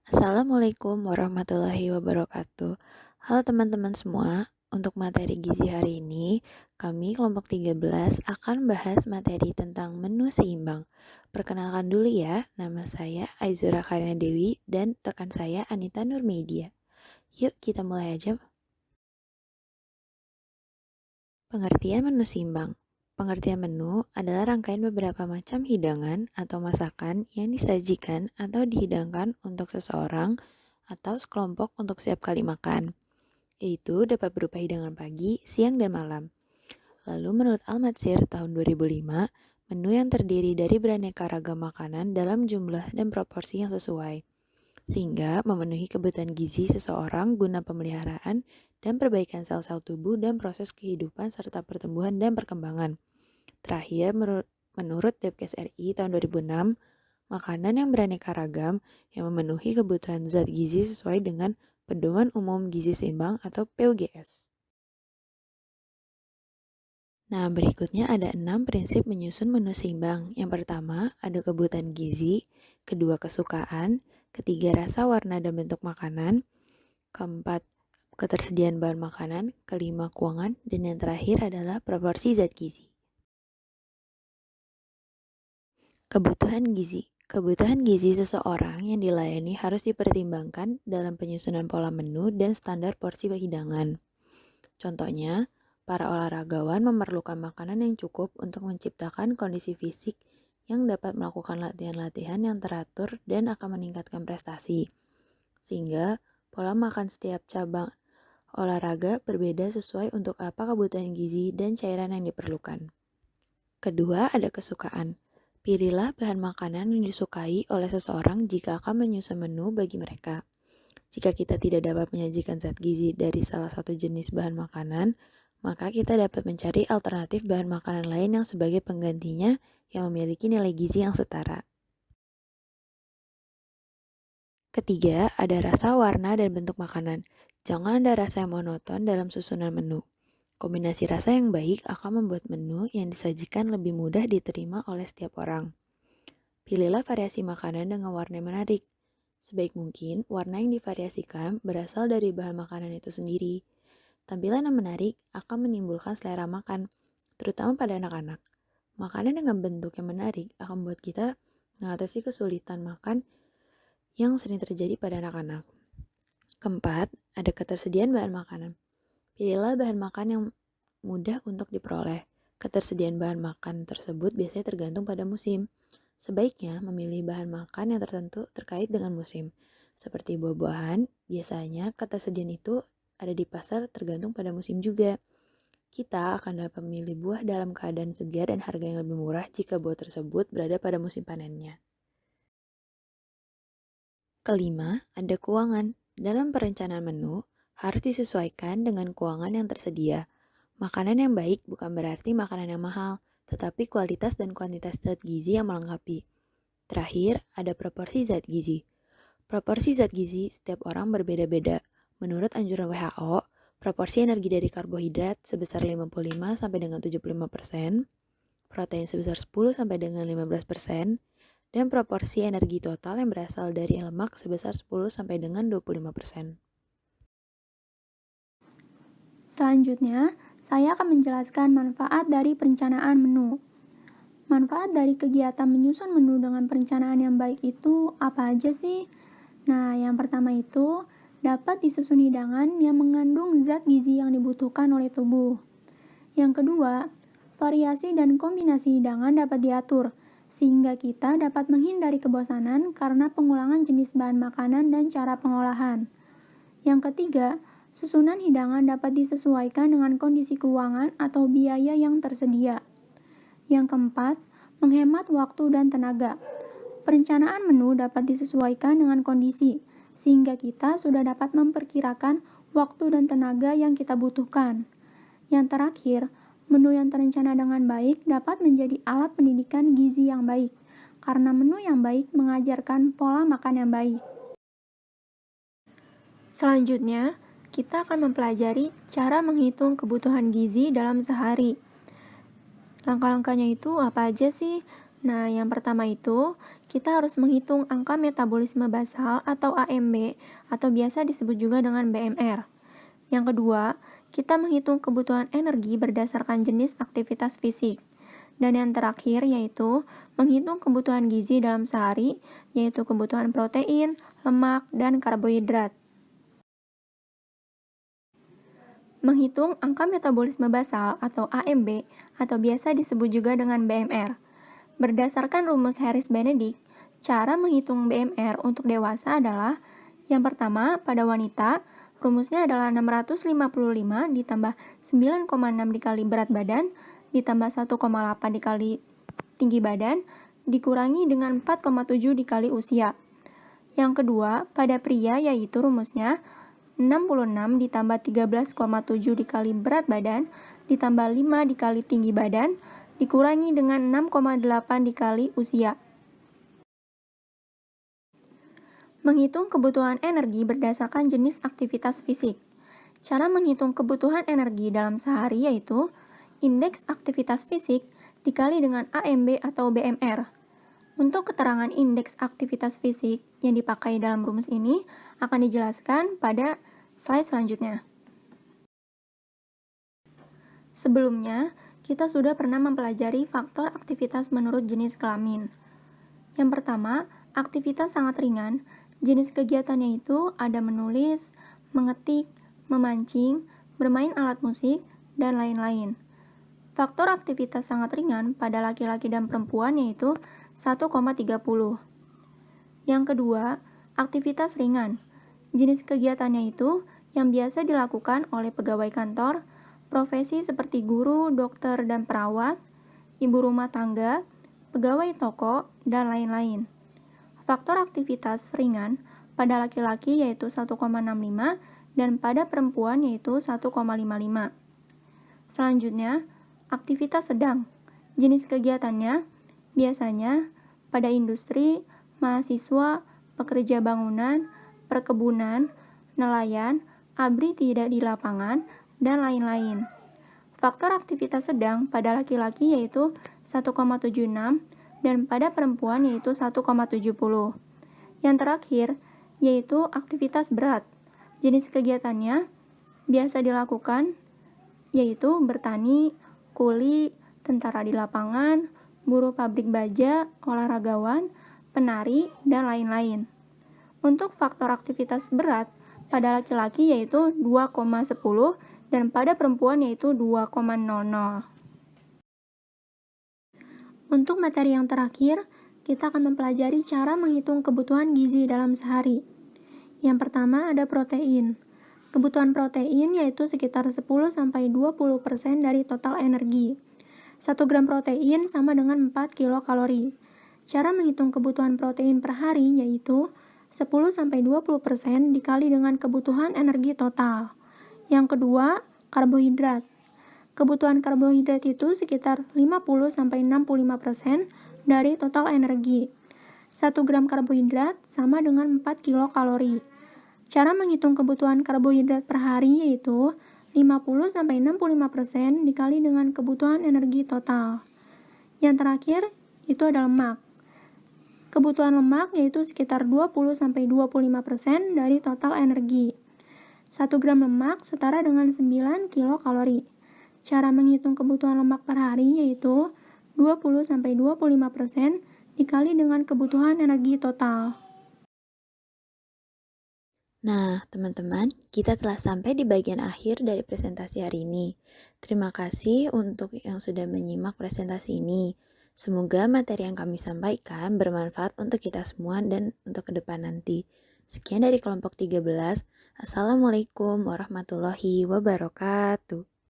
Assalamualaikum warahmatullahi wabarakatuh. Halo teman-teman semua, untuk materi gizi hari ini, kami kelompok 13 akan bahas materi tentang menu seimbang. Perkenalkan dulu ya, nama saya Aizura Karina Dewi dan rekan saya Anita Nurmedia. Yuk kita mulai aja. Pengertian menu seimbang. Pengertian menu adalah rangkaian beberapa macam hidangan atau masakan yang disajikan atau dihidangkan untuk seseorang atau sekelompok untuk setiap kali makan, yaitu dapat berupa hidangan pagi, siang, dan malam. Lalu menurut Al-Matsir tahun 2005, menu yang terdiri dari beraneka ragam makanan dalam jumlah dan proporsi yang sesuai, sehingga memenuhi kebutuhan gizi seseorang guna pemeliharaan dan perbaikan sel-sel tubuh dan proses kehidupan serta pertumbuhan dan perkembangan. Terakhir, menurut Depkes RI tahun 2006, makanan yang beraneka ragam yang memenuhi kebutuhan zat gizi sesuai dengan Pedoman Umum Gizi Seimbang atau PUGS. Nah, berikutnya ada 6 prinsip menyusun menu seimbang. Yang pertama, ada kebutuhan gizi, kedua kesukaan, ketiga rasa, warna, dan bentuk makanan, keempat ketersediaan bahan makanan, kelima keuangan, dan yang terakhir adalah proporsi zat gizi. Kebutuhan gizi. Kebutuhan gizi seseorang yang dilayani harus dipertimbangkan dalam penyusunan pola menu dan standar porsi hidangan. Contohnya, para olahragawan memerlukan makanan yang cukup untuk menciptakan kondisi fisik yang dapat melakukan latihan-latihan yang teratur dan akan meningkatkan prestasi. Sehingga pola makan setiap cabang olahraga berbeda sesuai untuk apa kebutuhan gizi dan cairan yang diperlukan. Kedua, ada kesukaan. Pilihlah bahan makanan yang disukai oleh seseorang jika akan menyusun menu bagi mereka. Jika kita tidak dapat menyajikan zat gizi dari salah satu jenis bahan makanan, maka kita dapat mencari alternatif bahan makanan lain yang sebagai penggantinya yang memiliki nilai gizi yang setara. Ketiga, ada rasa, warna, dan bentuk makanan. Jangan ada rasa yang monoton dalam susunan menu. Kombinasi rasa yang baik akan membuat menu yang disajikan lebih mudah diterima oleh setiap orang. Pilihlah variasi makanan dengan warna yang menarik. Sebaik mungkin, warna yang divariasikan berasal dari bahan makanan itu sendiri. Tampilan yang menarik akan menimbulkan selera makan, terutama pada anak-anak. Makanan dengan bentuk yang menarik akan membuat kita mengatasi kesulitan makan yang sering terjadi pada anak-anak. Keempat, ada ketersediaan bahan makanan. Pilihlah bahan makan yang mudah untuk diperoleh. Ketersediaan bahan makan tersebut biasanya tergantung pada musim. Sebaiknya memilih bahan makan yang tertentu terkait dengan musim. Seperti buah-buahan, biasanya ketersediaan itu ada di pasar tergantung pada musim juga. Kita akan dapat memilih buah dalam keadaan segar dan harga yang lebih murah jika buah tersebut berada pada musim panennya. Kelima, ada keuangan. Dalam perencanaan menu, harus disesuaikan dengan keuangan yang tersedia. Makanan yang baik bukan berarti makanan yang mahal, tetapi kualitas dan kuantitas zat gizi yang melengkapi. Terakhir, ada proporsi zat gizi. Proporsi zat gizi setiap orang berbeda-beda. Menurut anjuran WHO, proporsi energi dari karbohidrat sebesar 55 sampai dengan 75%, protein sebesar 10 sampai dengan 15%, dan proporsi energi total yang berasal dari lemak sebesar 10 sampai dengan 25%. Selanjutnya, saya akan menjelaskan manfaat dari perencanaan menu. Manfaat dari kegiatan menyusun menu dengan perencanaan yang baik itu apa aja sih? Nah, yang pertama itu dapat disusun hidangan yang mengandung zat gizi yang dibutuhkan oleh tubuh. Yang kedua, variasi dan kombinasi hidangan dapat diatur, sehingga kita dapat menghindari kebosanan karena pengulangan jenis bahan makanan dan cara pengolahan. Yang ketiga, susunan hidangan dapat disesuaikan dengan kondisi keuangan atau biaya yang tersedia. Yang keempat, menghemat waktu dan tenaga. Perencanaan menu dapat disesuaikan dengan kondisi, sehingga kita sudah dapat memperkirakan waktu dan tenaga yang kita butuhkan. Yang terakhir, menu yang terencana dengan baik dapat menjadi alat pendidikan gizi yang baik, karena menu yang baik mengajarkan pola makan yang baik. Selanjutnya, kita akan mempelajari cara menghitung kebutuhan gizi dalam sehari. Langkah-langkahnya itu apa aja sih? Nah, yang pertama itu, kita harus menghitung angka metabolisme basal atau AMB, atau biasa disebut juga dengan BMR. Yang kedua, kita menghitung kebutuhan energi berdasarkan jenis aktivitas fisik. Dan yang terakhir yaitu menghitung kebutuhan gizi dalam sehari, yaitu kebutuhan protein, lemak, dan karbohidrat. Menghitung angka metabolisme basal atau AMB, atau biasa disebut juga dengan BMR. Berdasarkan rumus Harris-Benedict, cara menghitung BMR untuk dewasa adalah yang pertama, pada wanita, rumusnya adalah 655 ditambah 9,6 dikali berat badan, ditambah 1,8 dikali tinggi badan, dikurangi dengan 4,7 dikali usia. Yang kedua, pada pria yaitu rumusnya 66 ditambah 13,7 dikali berat badan, ditambah 5 dikali tinggi badan, dikurangi dengan 6,8 dikali usia. Menghitung kebutuhan energi berdasarkan jenis aktivitas fisik. Cara menghitung kebutuhan energi dalam sehari yaitu indeks aktivitas fisik dikali dengan AMB atau BMR. Untuk keterangan indeks aktivitas fisik yang dipakai dalam rumus ini akan dijelaskan pada slide selanjutnya. Sebelumnya, kita sudah pernah mempelajari faktor aktivitas menurut jenis kelamin. Yang pertama, aktivitas sangat ringan. Jenis kegiatannya itu ada menulis, mengetik, memancing, bermain alat musik, dan lain-lain. Faktor aktivitas sangat ringan pada laki-laki dan perempuan yaitu 1,30. Yang kedua, aktivitas ringan. Jenis kegiatannya itu yang biasa dilakukan oleh pegawai kantor, profesi seperti guru, dokter, dan perawat, ibu rumah tangga, pegawai toko, dan lain-lain. Faktor aktivitas ringan pada laki-laki yaitu 1,65 dan pada perempuan yaitu 1,55. Selanjutnya, aktivitas sedang. Jenis kegiatannya biasanya pada industri, mahasiswa, pekerja bangunan, perkebunan, nelayan, ABRI tidak di lapangan, dan lain-lain. Faktor aktivitas sedang pada laki-laki yaitu 1,76 dan pada perempuan yaitu 1,70. Yang terakhir yaitu aktivitas berat. Jenis kegiatannya biasa dilakukan yaitu bertani, kuli, tentara di lapangan, buruh pabrik baja, olahragawan, penari, dan lain-lain. Untuk faktor aktivitas berat pada laki-laki yaitu 2,10 dan pada perempuan yaitu 2,00. Untuk materi yang terakhir, kita akan mempelajari cara menghitung kebutuhan gizi dalam sehari. Yang pertama ada protein. Kebutuhan protein yaitu sekitar 10-20% dari total energi. 1 gram protein sama dengan 4 kilokalori. Cara menghitung kebutuhan protein per hari yaitu 10-20% dikali dengan kebutuhan energi total. Yang kedua, karbohidrat. Kebutuhan karbohidrat itu sekitar 50-65% dari total energi. 1 gram karbohidrat sama dengan 4 kilokalori. Cara menghitung kebutuhan karbohidrat per hari yaitu 50-65% dikali dengan kebutuhan energi total. Yang terakhir, itu ada lemak. Kebutuhan lemak yaitu sekitar 20-25% dari total energi. 1 gram lemak setara dengan 9 kilokalori. Cara menghitung kebutuhan lemak per hari yaitu 20-25% dikali dengan kebutuhan energi total. Nah, teman-teman, kita telah sampai di bagian akhir dari presentasi hari ini. Terima kasih untuk yang sudah menyimak presentasi ini. Semoga materi yang kami sampaikan bermanfaat untuk kita semua dan untuk ke depan nanti. Sekian dari kelompok 13. Assalamualaikum warahmatullahi wabarakatuh.